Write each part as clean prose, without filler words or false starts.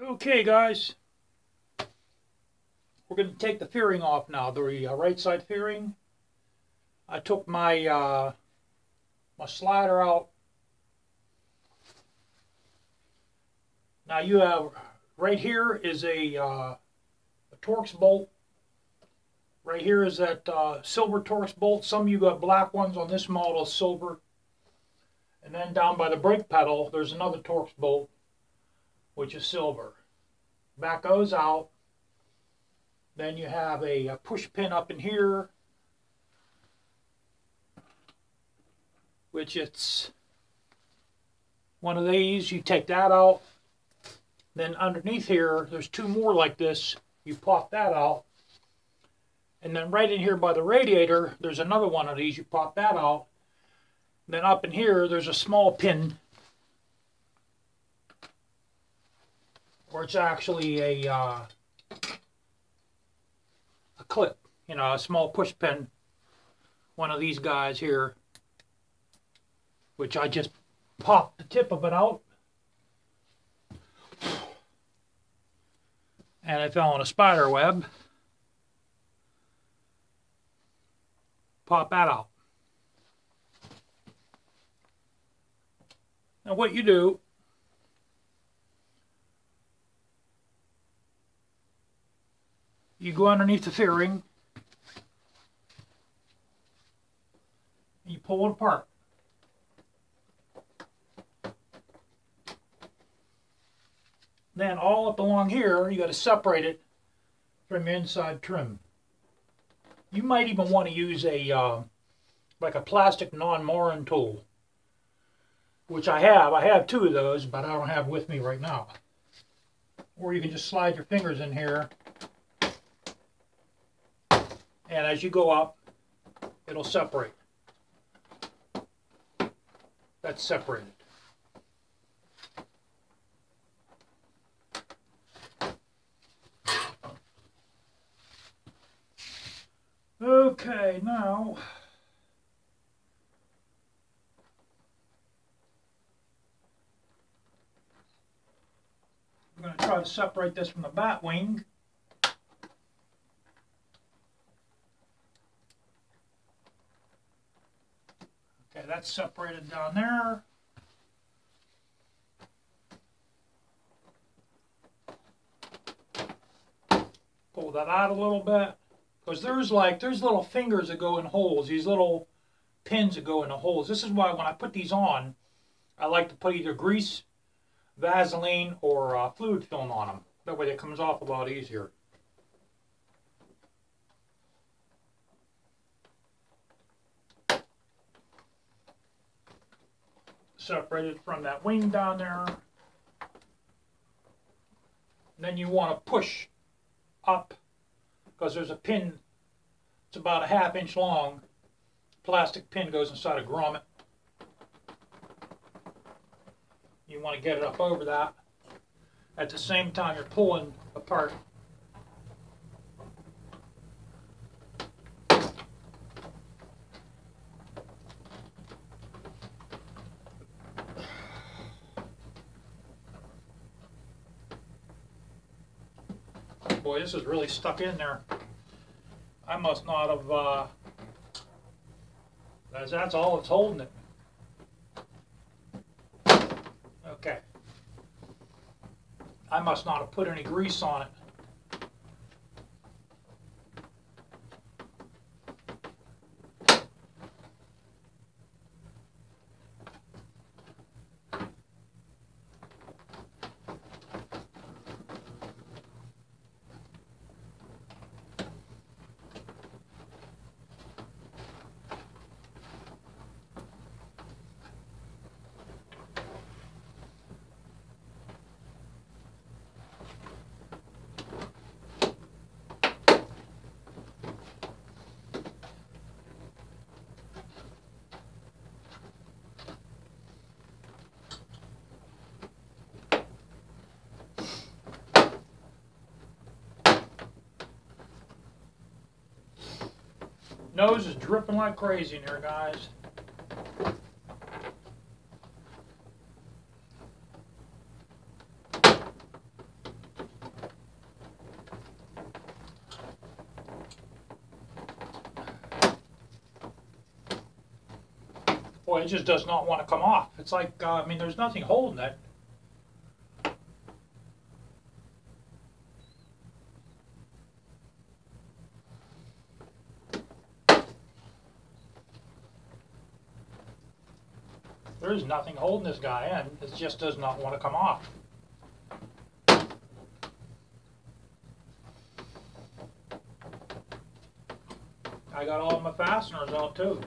Okay, guys, we're going to take the fairing off now, the right side fairing. I took my my slider out. Now you have, right here is a Torx bolt. Right here is that silver Torx bolt. Some of you got black ones. On this model, silver. And then down by the brake pedal, there's another Torx bolt, which is silver. Back goes out. Then you have a push pin up in here, which it's one of these. You take that out. Then underneath here, there's two more like this. You pop that out. And then right in here by the radiator, there's another one of these. You pop that out. Then up in here, there's a small pin, where it's actually a clip, you know, a small push pin. One of these guys here, which I just popped the tip of it out. And I fell in a spider web. Pop that out. Now what you do, you go underneath the fairing, and you pull it apart. Then all up along here, you got to separate it from your inside trim. You might even want to use a like a plastic non-marring tool, which I have. I have two of those, but I don't have with me right now. Or you can just slide your fingers in here, and as you go up, it'll separate. That's separated. Okay, now I'm going to try to separate this from the bat wing. Okay, that's separated down there. Pull that out a little bit. Because there's little fingers that go in holes, these little pins that go in the holes. This is why when I put these on, I like to put either grease, Vaseline, or fluid film on them. That way it comes off a lot easier. Separated from that wing down there. And then you want to push up, because there's a pin, it's about a ½ inch long. Plastic pin goes inside a grommet. You want to get it up over that. At the same time you're pulling apart. Boy, this is really stuck in there. I must not have, that's all that's holding it. Okay. I must not have put any grease on it. Nose is dripping like crazy in here, guys. Boy, it just does not want to come off. It's like, I mean, there's nothing holding it. There's nothing holding this guy in. It just does not want to come off. I got all my fasteners out too.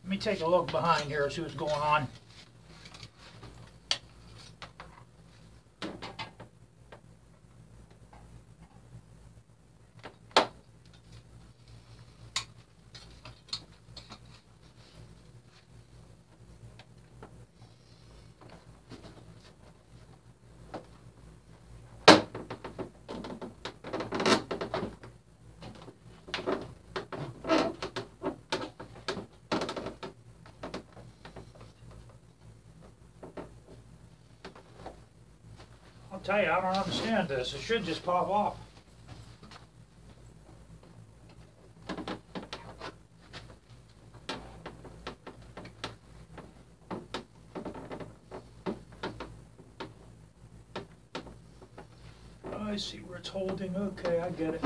Let me take a look behind here and see what's going on. I'll tell you, I don't understand this. It should just pop off. I see where it's holding. Okay, I get it.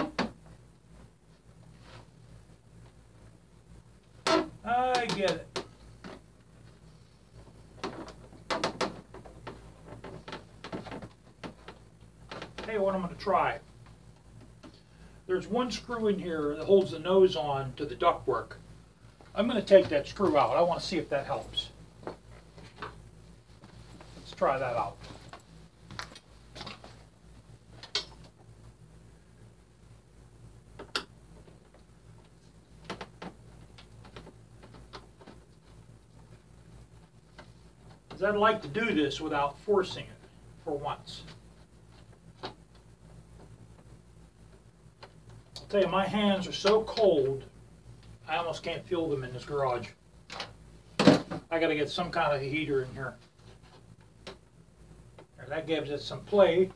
I get it. Hey, what I'm going to try. There's one screw in here that holds the nose on to the ductwork. I'm going to take that screw out. I want to see if that helps. Let's try that out. Because I'd like to do this without forcing it for once. I'll tell you, my hands are so cold, I almost can't feel them in this garage. I got to get some kind of a heater in here. And that gives it some play.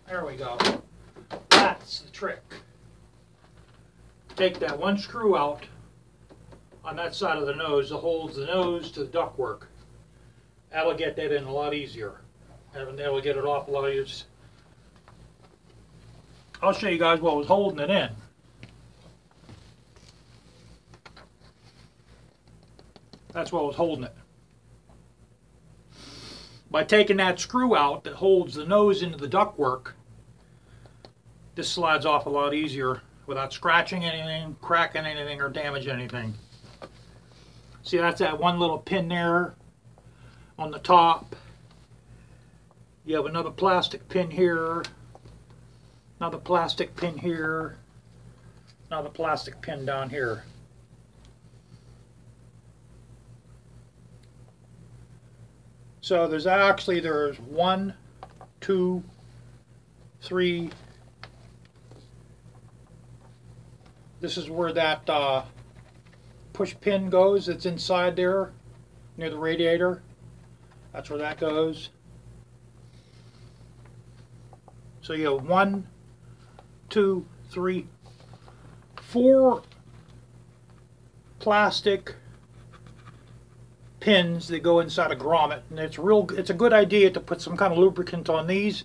There we go. That's the trick. Take that one screw out on that side of the nose that holds the nose to the ductwork. That'll get that in a lot easier. And that'll get it off a lot easier. I'll show you guys what was holding it in. That's what was holding it. By taking that screw out that holds the nose into the ductwork, this slides off a lot easier without scratching anything, cracking anything, or damaging anything. See, that's that one little pin there on the top. You have another plastic pin here. Another plastic pin here, another plastic pin down here. So there's 1, 2, 3. This is where that push pin goes. It's inside there near the radiator. That's where that goes. So you have 1, 2, 3, 4 plastic pins that go inside a grommet, and it's a good idea to put some kind of lubricant on these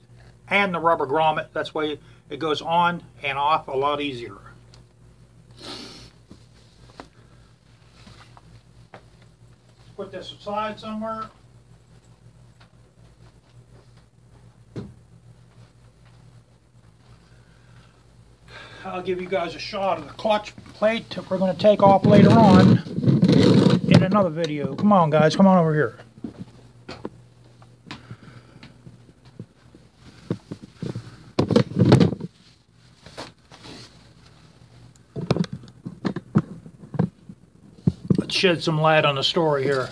and the rubber grommet. That's why it goes on and off a lot easier. Put this aside somewhere. I'll give you guys a shot of the clutch plate that we're going to take off later on in another video. Come on, guys, come on over here. Let's shed some light on the story here.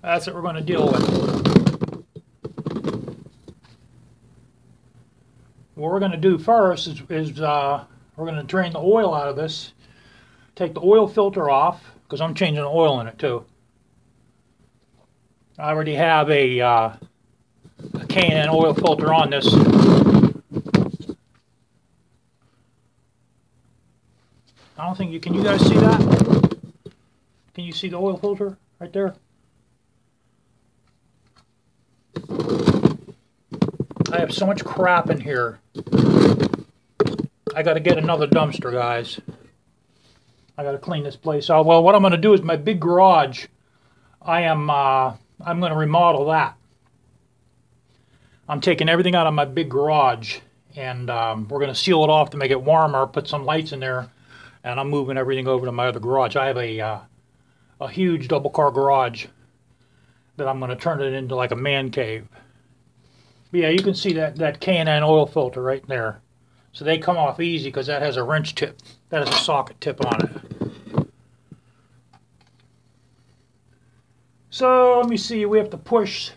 That's what we're going to deal with. What we're going to do first is we're going to drain the oil out of this take the oil filter off, because I'm changing the oil in it too. I already have a K&N oil filter on this. I don't think can you guys see that? Can you see the oil filter right there? I have so much crap in here. I got to get another dumpster, guys. I got to clean this place out. Well, what I'm going to do is my big garage. I'm going to remodel that. I'm taking everything out of my big garage, and we're going to seal it off to make it warmer. Put some lights in there, and I'm moving everything over to my other garage. I have a huge double-car garage that I'm going to turn it into like a man cave. But yeah, you can see that K&N oil filter right there. So they come off easy because that has a wrench tip. That has a socket tip on it. So let me see, we have to push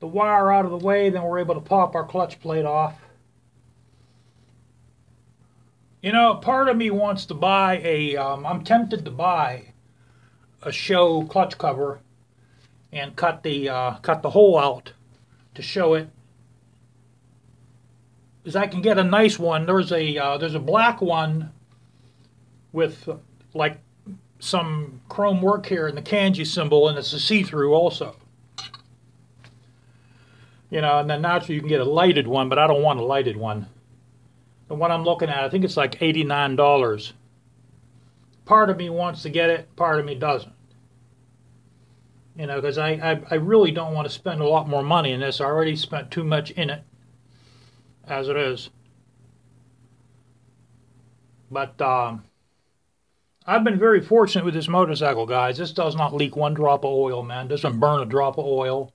the wire out of the way, then we're able to pop our clutch plate off. You know, part of me wants to buy I'm tempted to buy a show clutch cover and cut the hole out to show it, because I can get a nice one. There's a black one with like some chrome work here and the kanji symbol, and it's a see-through also. You know, and then naturally you can get a lighted one, but I don't want a lighted one. The one I'm looking at, I think it's like $89. Part of me wants to get it, part of me doesn't. You know, because I really don't want to spend a lot more money in this. I already spent too much in it as it is. But I've been very fortunate with this motorcycle, guys. This does not leak one drop of oil, man. Doesn't burn a drop of oil.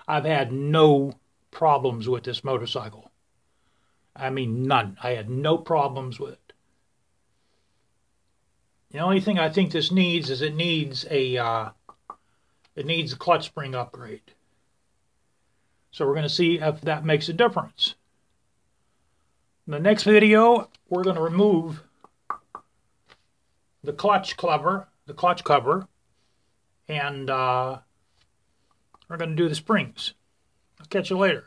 I've had no problems with this motorcycle. I mean, none. I had no problems with it. The only thing I think this needs is it needs a clutch spring upgrade. So we're going to see if that makes a difference. In the next video, we're going to remove the clutch cover, and we're going to do the springs. I'll catch you later.